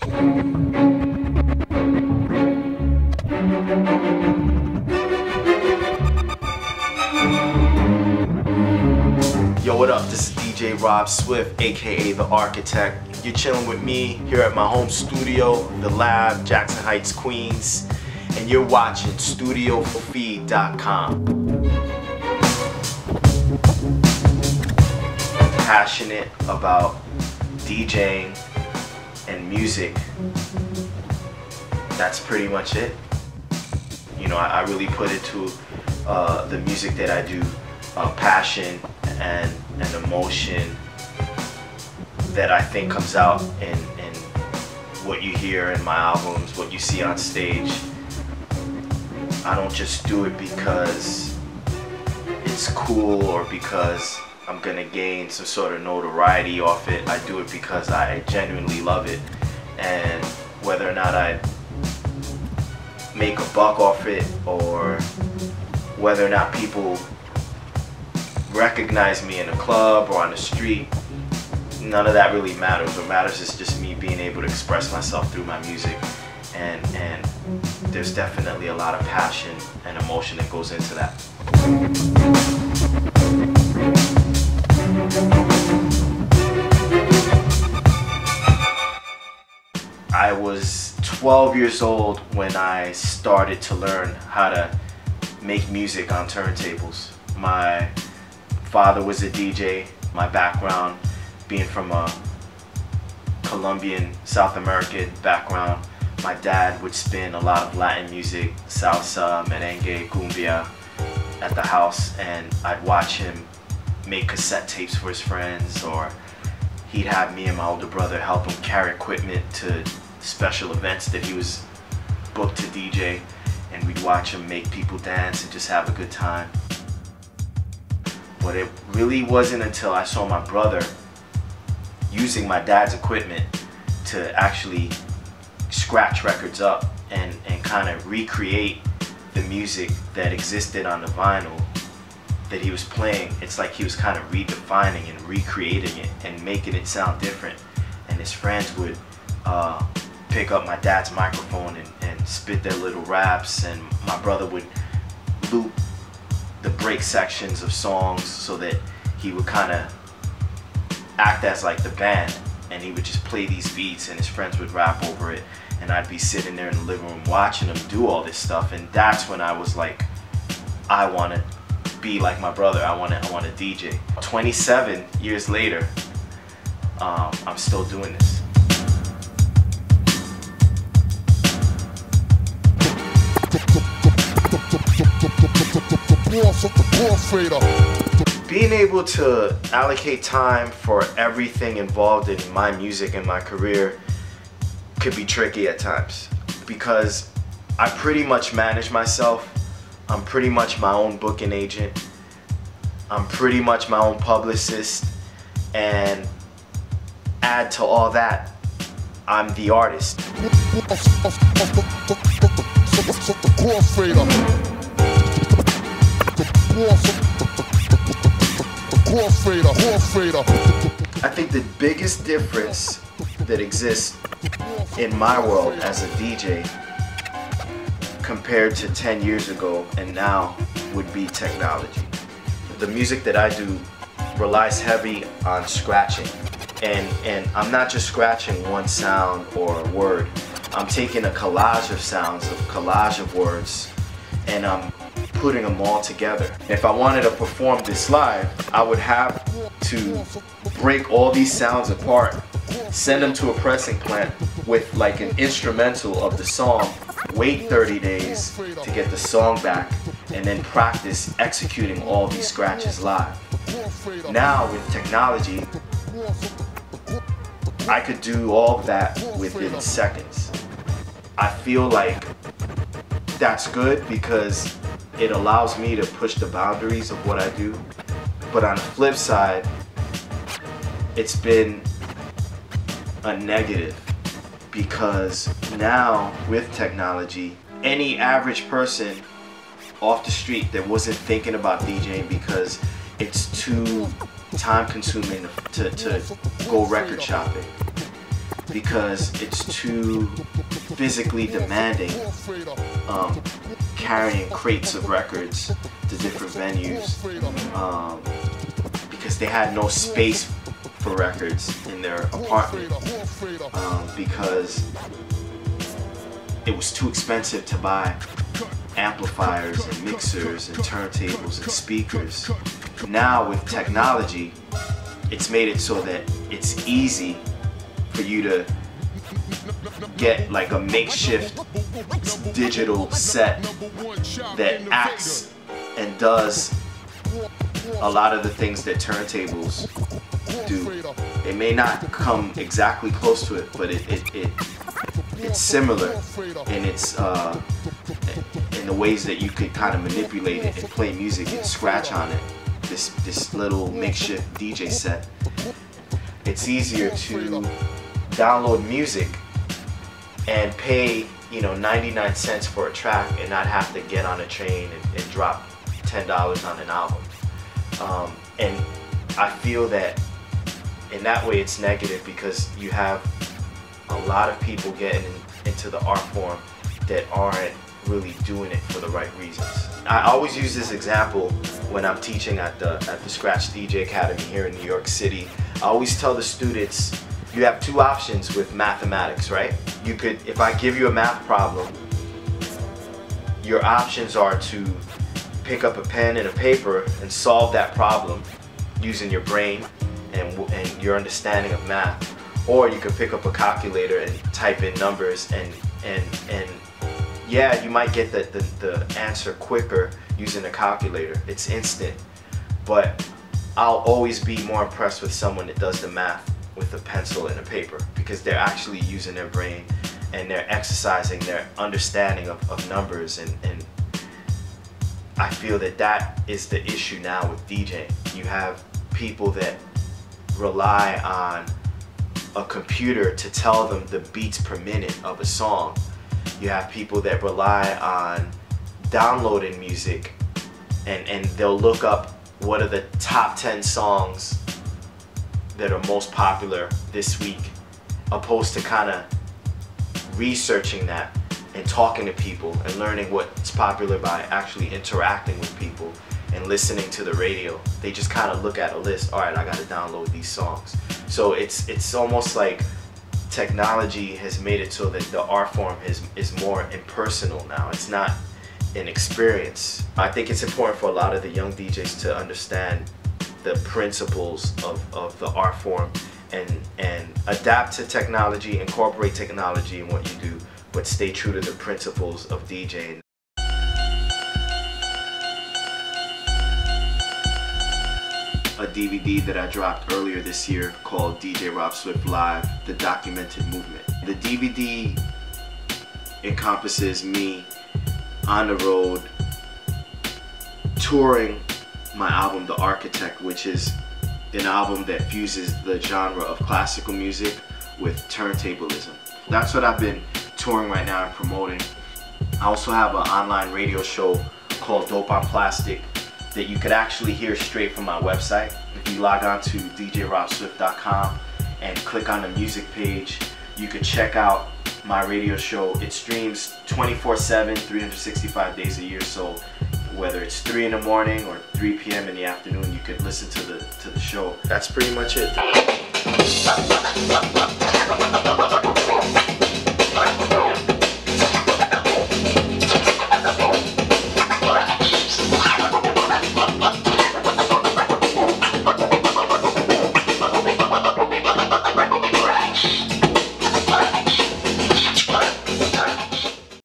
Yo, what up? This is DJ Rob Swift, aka The Architect. You're chilling with me here at my home studio, The Lab, Jackson Heights, Queens, and you're watching Studiofeed.com. Passionate about DJing and music. That's pretty much it. You know, I really put into the music that I do passion and emotion that I think comes out in what you hear in my albums, what you see on stage. I don't just do it because it's cool or because I'm gonna gain some sort of notoriety off it. I do it because I genuinely love it, and whether or not I make a buck off it or whether or not people recognize me in a club or on the street, none of that really matters. What matters is just me being able to express myself through my music, and there's definitely a lot of passion and emotion that goes into that. I was 12 years old when I started to learn how to make music on turntables. My father was a DJ. My background being from a Colombian, South American background, my dad would spin a lot of Latin music, salsa, merengue, cumbia at the house, and I'd watch him make cassette tapes for his friends, or he'd have me and my older brother help him carry equipment to special events that he was booked to DJ, and we'd watch him make people dance and just have a good time. But it really wasn't until I saw my brother using my dad's equipment to actually scratch records up and kind of recreate the music that existed on the vinyl that he was playing. It's like he was kind of redefining and recreating it and making it sound different. And his friends would pick up my dad's microphone and spit their little raps, and my brother would loop the break sections of songs so that he would kind of act as like the band, and he would just play these beats and his friends would rap over it, and I'd be sitting there in the living room watching them do all this stuff. And that's when I was like, I want to be like my brother. I want to DJ. 27 years later, I'm still doing this. Being able to allocate time for everything involved in my music and my career could be tricky at times, because I pretty much manage myself. I'm pretty much my own booking agent. I'm pretty much my own publicist, and add to all that, I'm the artist. I think the biggest difference that exists in my world as a DJ compared to 10 years ago and now would be technology. The music that I do relies heavy on scratching, and I'm not just scratching one sound or word. I'm taking a collage of sounds, a collage of words, and I'm putting them all together. If I wanted to perform this live, I would have to break all these sounds apart, send them to a pressing plant with like an instrumental of the song, wait 30 days to get the song back, and then practice executing all these scratches live. Now with technology, I could do all of that within seconds. I feel like that's good because it allows me to push the boundaries of what I do. But on the flip side, it's been a negative, because now with technology, any average person off the street that wasn't thinking about DJing because it's too time consuming to go record shopping, because it's too physically demanding, carrying crates of records to different venues, because they had no space for records in their apartment, because it was too expensive to buy amplifiers and mixers and turntables and speakers. Now with technology, it's made it so that it's easy for you to get like a makeshift digital set that acts and does a lot of the things that turntables do. It may not come exactly close to it, but it's similar in its in the ways that you could kind of manipulate it and play music and scratch on it. This little makeshift DJ set. It's easier to download music and pay, you know, 99 cents for a track and not have to get on a train and drop $10 on an album. And I feel that in that way it's negative, because you have a lot of people getting into the art form that aren't really doing it for the right reasons. I always use this example when I'm teaching at the Scratch DJ Academy here in New York City. I always tell the students, you have two options with mathematics, right? You could, if I give you a math problem, your options are to pick up a pen and a paper and solve that problem using your brain and your understanding of math. Or you could pick up a calculator and type in numbers, and yeah, you might get the answer quicker using a calculator. It's instant. But I'll always be more impressed with someone that does the math with a pencil and a paper, because they're actually using their brain and they're exercising their understanding of numbers, and I feel that that is the issue now with DJing. You have people that rely on a computer to tell them the beats per minute of a song. You have people that rely on downloading music and they'll look up what are the top 10 songs that are most popular this week, opposed to kind of researching that and talking to people and learning what's popular by actually interacting with people and listening to the radio. They just kind of look at a list, all right, I gotta download these songs. So it's almost like technology has made it so that the art form is more impersonal now. It's not an experience. I think it's important for a lot of the young DJs to understand the principles of the art form and adapt to technology, incorporate technology in what you do, but stay true to the principles of DJing. A DVD that I dropped earlier this year called DJ Rob Swift Live, The Documented Movement. The DVD encompasses me on the road touring my album The Architect, which is an album that fuses the genre of classical music with turntablism. That's what I've been touring right now and promoting. I also have an online radio show called Dope on Plastic that you could actually hear straight from my website. If you log on to djrobswift.com and click on the music page, you could check out my radio show. It streams 24/7, 365 days a year, so whether it's 3 in the morning or 3 p.m. in the afternoon, you could listen to the show. That's pretty much it.